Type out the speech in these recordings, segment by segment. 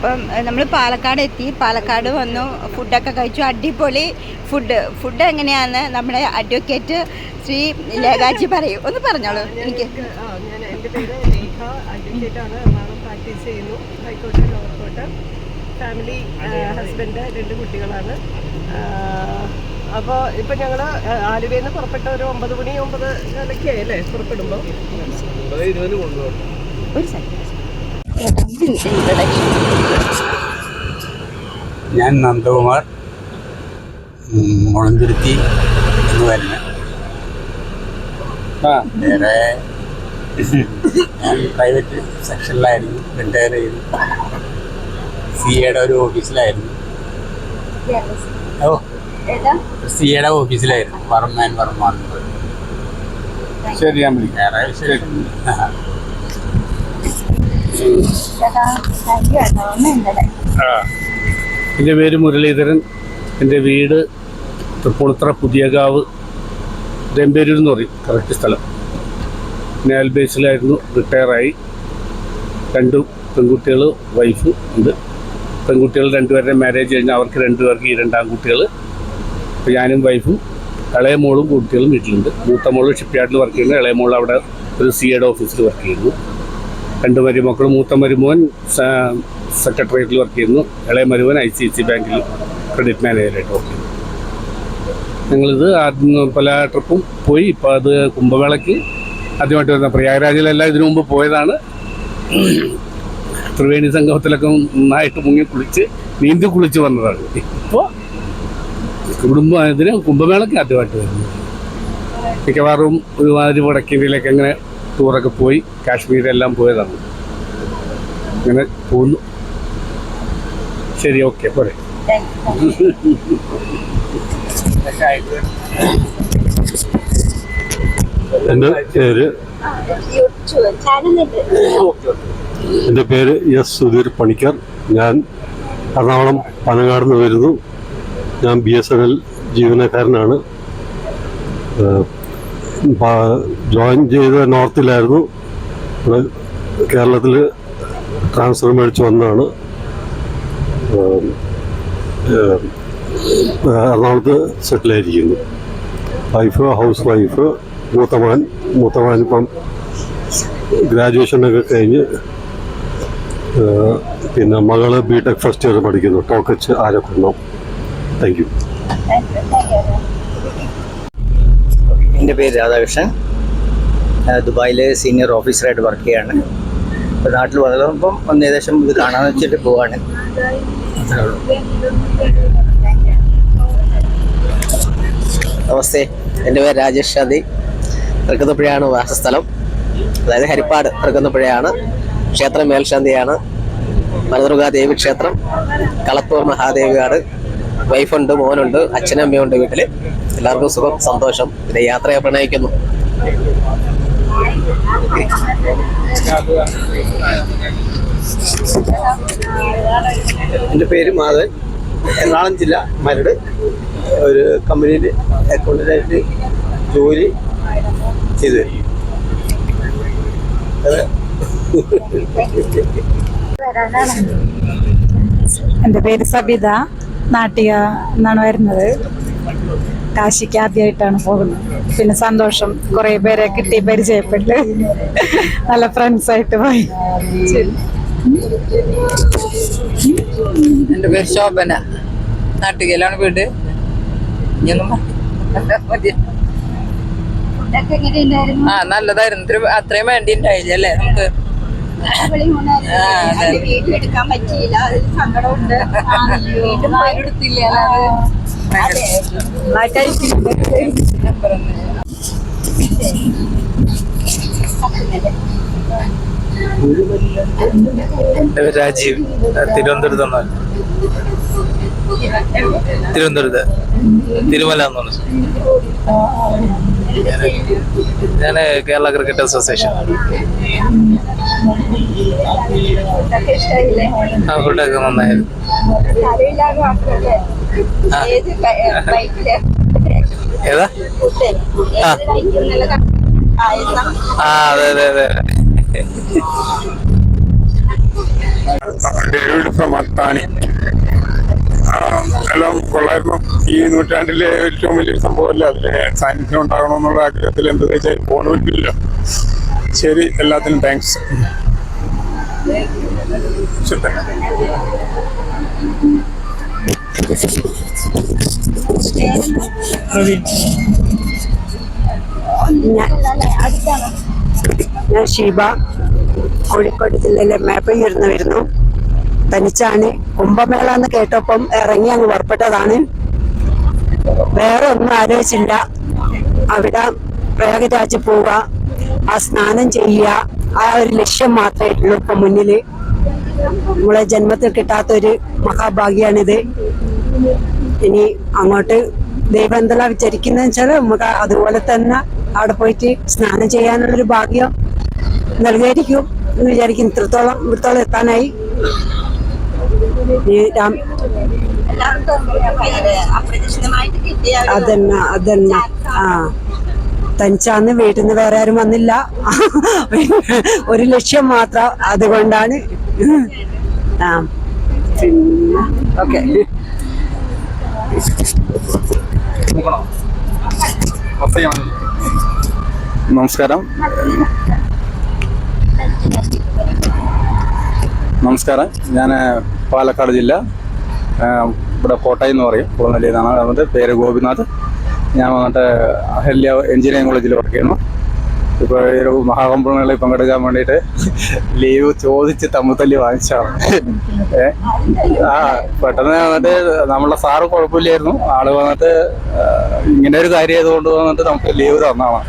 അപ്പം നമ്മൾ പാലക്കാട് എത്തി. പാലക്കാട് വന്നു, ഫുഡൊക്കെ കഴിച്ചു. അടിപൊളി ഫുഡ് എങ്ങനെയാണെന്ന് നമ്മുടെ അഡ്വക്കേറ്റ് ശ്രീ ലേഖാജി പറയും. ഒന്ന് പറഞ്ഞോളൂ. എനിക്ക് എൻ്റെ പേര് ലേഖ, അഡ്വക്കേറ്റാണ്. എറണാകുളം പ്രാക്ടീസ് ചെയ്യുന്നു. High court, lower court. Family, husband, 2 കുട്ടികളാണ്. അപ്പോൾ ഇപ്പം ഞങ്ങൾ ആലുവയിൽ നിന്ന് പുറപ്പെട്ട ഒരു 9 മണി 9:30 ആയല്ലേ പുറപ്പെടുമ്പോൾ. ഞാൻ നന്ദകുമാർ, മുളന്തുരുത്തി എന്ന് വരുന്നത്. വേറെ ഞാൻ പ്രൈവറ്റ് സെക്ഷനിലായിരുന്നു, റിട്ടയർ ചെയ്തു. സിയുടെ ഒരു ഓഫീസിലായിരുന്നു. സിയുടെ ഓഫീസിലായിരുന്നു, വർമ്മ. ശരി, ഞാൻ വിളിക്കാം. ശരി. എൻ്റെ പേര് മുരളീധരൻ. എൻ്റെ വീട് തൃപ്പൂണിത്തറ പുതിയകാവ്, രമ്പേരൂർ എന്ന് പറയും കറക്റ്റ് സ്ഥലം. നേവൽ ബേസിലായിരുന്നു, റിട്ടയറായി. 2 പെൺകുട്ടികൾ, വൈഫ് ഉണ്ട്. പെൺകുട്ടികൾ 2 പേരുടെ മാരേജ് കഴിഞ്ഞാൽ അവർക്ക് 2 പേർക്ക് ഈ 2 ആൺകുട്ടികൾ. അപ്പോൾ ഞാനും വൈഫും ഇളയ മോളും കുട്ടികളും വീട്ടിലുണ്ട്. മൂത്ത മോള് ഷിപ്പ്യാർഡിൽ വർക്ക് ചെയ്യുന്നു, ഇളയ മോൾ അവിടെ ഒരു സിയുടെ ഓഫീസിൽ വർക്ക് ചെയ്യുന്നു. 2 മരുമക്കളും. മൂത്ത മരുമോൻ സെക്രട്ടേറിയറ്റിൽ വർക്ക് ചെയ്യുന്നു, ഇളയ മരുമോൻ ICICI ബാങ്കിൽ ക്രെഡിറ്റ് മാനേജറായിട്ട് വർക്ക് ചെയ്യുന്നു. ഞങ്ങളിത് പല ട്രിപ്പും പോയി. ഇപ്പോൾ അത് കുംഭമേളയ്ക്ക് ആദ്യമായിട്ട് വരുന്ന പ്രയാഗ്രാജിലെല്ലാം ഇതിനു മുമ്പ് പോയതാണ്. ത്രിവേണി സംഗമത്തിലൊക്കെ നന്നായിട്ട് മുങ്ങി കുളിച്ച് നീന്തി കുളിച്ച് വന്നതാണ്. ഇപ്പോൾ ഇതിന് കുംഭമേളയ്ക്ക് ആദ്യമായിട്ട് വരുന്നത്. മിക്കവാറും ഒരുമാതിരി വടക്കേന്ത്യയിലേക്ക് അങ്ങനെ ടൂറൊക്കെ പോയി, കാശ്മീരെല്ലാം പോയതാണ്. അങ്ങനെ പോകുന്നു. ശരി, ഓക്കെ, പോരെ. എൻ്റെ പേര് S. സുധീർ പണിക്കർ. ഞാൻ എറണാകുളം പനങ്ങാട് നിന്ന് വരുന്നു. ഞാൻ BSNL ജീവനക്കാരനാണ്. ജോയിൻ ചെയ്ത് നോർത്തിലായിരുന്നു. കേരളത്തിൽ ട്രാൻസ്ഫർ മേടിച്ച് വന്നതാണ്. എറണാകുളത്ത് സെറ്റിലായിരിക്കുന്നു. Wife house wife. മൂത്തമാൻ ഇപ്പം ഗ്രാജുവേഷനൊക്കെ കഴിഞ്ഞ്. പിന്നെ മകള് BTech ഫസ്റ്റ് ഇയർ പഠിക്കുന്നു, ടോക്കച്ച് ആരക്കുളം. Thank you. എൻ്റെ പേര് രാധാകൃഷ്ണൻ. ദുബായിൽ സീനിയർ ഓഫീസറായിട്ട് വർക്ക് ചെയ്യാണ്. ഇപ്പോൾ നാട്ടിൽ വന്നപ്പം ഒന്ന് ഏകദേശം ഇത് കാണാമെന്ന് വെച്ചിട്ട് പോവാണ്. നമസ്തേ, എൻ്റെ പേര് രാജേഷ് ഷാദി. തൃക്കുന്നപ്പുഴയാണ് വാസസ്ഥലം. അതായത് ഹരിപ്പാട് തൃക്കുന്നപ്പുഴയാണ്. ക്ഷേത്രം മേൽശാന്തിയാണ്. വനദുർഗാ ദേവി ക്ഷേത്രം, കളത്തൂർ മഹാദേവികാട്. വൈഫുണ്ട്, മോനുണ്ട്, അച്ഛനമ്മയുണ്ട് വീട്ടിൽ. എല്ലാവർക്കും സുഖം, സന്തോഷം. പിന്നെ യാത്രയെ പ്രണയിക്കുന്നു. എൻ്റെ പേര് മാധവൻ, എറണാകുളം ജില്ല, മരട്. ഒരു കമ്പനിയിൽ അക്കൗണ്ടൻ്റായിട്ട് ജോലി ചെയ്തു വരും. എൻ്റെ പേര് സബിത, നാട്ടിക എന്നാണ് വരുന്നത്. കാശിക്ക് ആദ്യമായിട്ടാണ് പോകുന്നത്. പിന്നെ സന്തോഷം, കുറേ പേരെ കിട്ടി, പരിചയപ്പെട്ട് നല്ല ഫ്രണ്ട്സായിട്ട് പോയി. എൻ്റെ പേര് ശോഭന, നാട്ടികയിലാണ് വീട്. നല്ലതായിരുന്നു. അത്രയും വേണ്ടി ഉണ്ടായില്ല അല്ലേ നമുക്ക്. എടുക്കാൻ പറ്റിയില്ല, അതിൽ സങ്കടമുണ്ട്. രാജീവ്, തിരുവനന്തപുരത്ത് തിരുമല എന്ന് പറഞ്ഞു. ഞാൻ കേരള ക്രിക്കറ്റ് അസോസിയേഷൻ. ഫുഡൊക്കെ നന്നായിരുന്നു. ഏതാ? അതെ. ഡേവിഡ് ഫ്രം അത്താണി. എല്ലാം കൊള്ളായിരുന്നു. ഈ നൂറ്റാണ്ടിലെ ഏറ്റവും വലിയൊരു സംഭവമല്ല, അതിന് സാന്നിധ്യം ഉണ്ടാകണമെന്നുള്ള ആഗ്രഹത്തിൽ എന്ത് വെച്ചാൽ പോകാൻ പറ്റില്ല. ശരി, എല്ലാത്തിനും താങ്ക്സ്. ഞാൻ ഷീബ, കോഴിക്കോട് ജില്ലയിലെ മേപ്പയ്യൂരിന്ന് വരുന്നു. തനിച്ചാണ്. കുംഭമേള എന്ന് കേട്ടപ്പം ഇറങ്ങി അങ്ങ് പുറപ്പെട്ടതാണ്. വേറെ ഒന്നും ആലോചിച്ചില്ല. അവിടെ പ്രയാഗരാജ് പോവുക, ആ സ്നാനം ചെയ്യുക, ആ ഒരു ലക്ഷ്യം മാത്രമായിട്ടുള്ളൂ ഇപ്പൊ മുന്നില്. നമ്മളെ ജന്മത്തിൽ കിട്ടാത്തൊരു മഹാഭാഗ്യാണിത്. ഇനി അങ്ങോട്ട് ദൈവം എന്തെല്ലാം വിചാരിക്കുന്നതെന്ന് വെച്ചാൽ നമുക്ക് അതുപോലെ തന്നെ അവിടെ പോയിട്ട് സ്നാനം ചെയ്യാനുള്ളൊരു ഭാഗ്യം നൽകിയിരിക്കും എന്ന് വിചാരിക്കും. ഇത്രത്തോളം എത്താനായി. അതന്നെ ആ തനിച്ചാന്ന് വീട്ടിൽ നിന്ന് വേറെ ആരും വന്നില്ല. ഒരു ലക്ഷ്യം മാത്രം, അതുകൊണ്ടാണ്. ആ പിന്നെ ഓക്കെ. നമസ്കാരം. ഞാൻ പാലക്കാട് ജില്ല, ഇവിടെ കോട്ടയം എന്ന് പറയും, കുളനല്ലി എന്നാണ്. വന്നിട്ട് പേര് ഗോപിനാഥ്. ഞാൻ വന്നിട്ട് അഹല്യ എഞ്ചിനീയറിംഗ് കോളേജിൽ വർക്ക് ചെയ്യുന്നു. ഇപ്പോൾ ഒരു മഹാകുംഭമേളയിൽ പങ്കെടുക്കാൻ വേണ്ടിയിട്ട് ലീവ് ചോദിച്ച് തമ്മിൽ വാങ്ങിച്ചാണ്. പെട്ടെന്ന് വന്നിട്ട് നമ്മളെ സാറ് കുഴപ്പമില്ലായിരുന്നു. ആള് വന്നിട്ട് ഇങ്ങനെ ഒരു കാര്യം ആയതുകൊണ്ട് വന്നിട്ട് നമുക്ക് ലീവ് തന്നാണ്.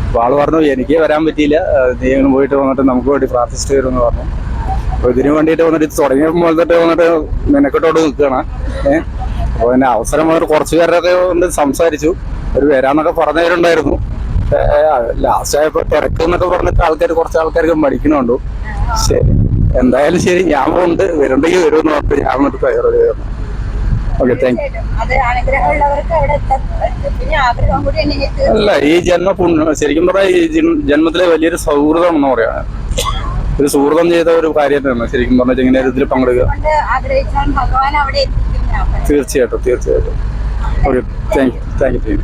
അപ്പോൾ ആള് പറഞ്ഞു എനിക്ക് വരാൻ പറ്റിയില്ല, നീ പോയിട്ട് വന്നിട്ട് നമുക്ക് വേണ്ടി പ്രാർത്ഥിച്ചിട്ട് വരുമെന്ന് പറഞ്ഞു. അപ്പോൾ ഇതിനു വേണ്ടിയിട്ട് വന്നിട്ട് തുടങ്ങിയപ്പോൾ തൊട്ട് വന്നിട്ട് മെനക്കെട്ടോട് നിൽക്കുകയാണ്. അപ്പോൾ പിന്നെ അവസരം വന്നിട്ട് കുറച്ച് പേരൊക്കെ വന്നിട്ട് സംസാരിച്ചു. ഒരു വരാന്നൊക്കെ പറഞ്ഞവരുണ്ടായിരുന്നു. ലാസ്റ്റ് ആയപ്പോൾ തിരക്ക് എന്നൊക്കെ പറഞ്ഞിട്ട് കുറച്ച് ആൾക്കാർക്ക് മടിക്കണുണ്ടു. ശരി, എന്തായാലും ശരി, ഞാൻ പോകുന്നുണ്ട്, വരുന്നുണ്ടെങ്കിൽ വരുമെന്ന് പറഞ്ഞിട്ട് ഞാൻ വന്നിട്ട് തയ്യാറെടുത്ത് കയറണം. Okay, thank you. അല്ല, ഈ ശരിക്കും പറഞ്ഞാൽ ഈ ജന്മത്തിലെ വലിയൊരു സൗഹൃദം എന്ന് പറയാം. ഒരു സുഹൃതം ചെയ്ത ഒരു കാര്യം തന്നെയാണ് ശരിക്കും പറഞ്ഞാൽ ഇങ്ങനെ ഒരു ഇതിൽ പങ്കെടുക്കുക. തീർച്ചയായിട്ടും. Okay, thank you.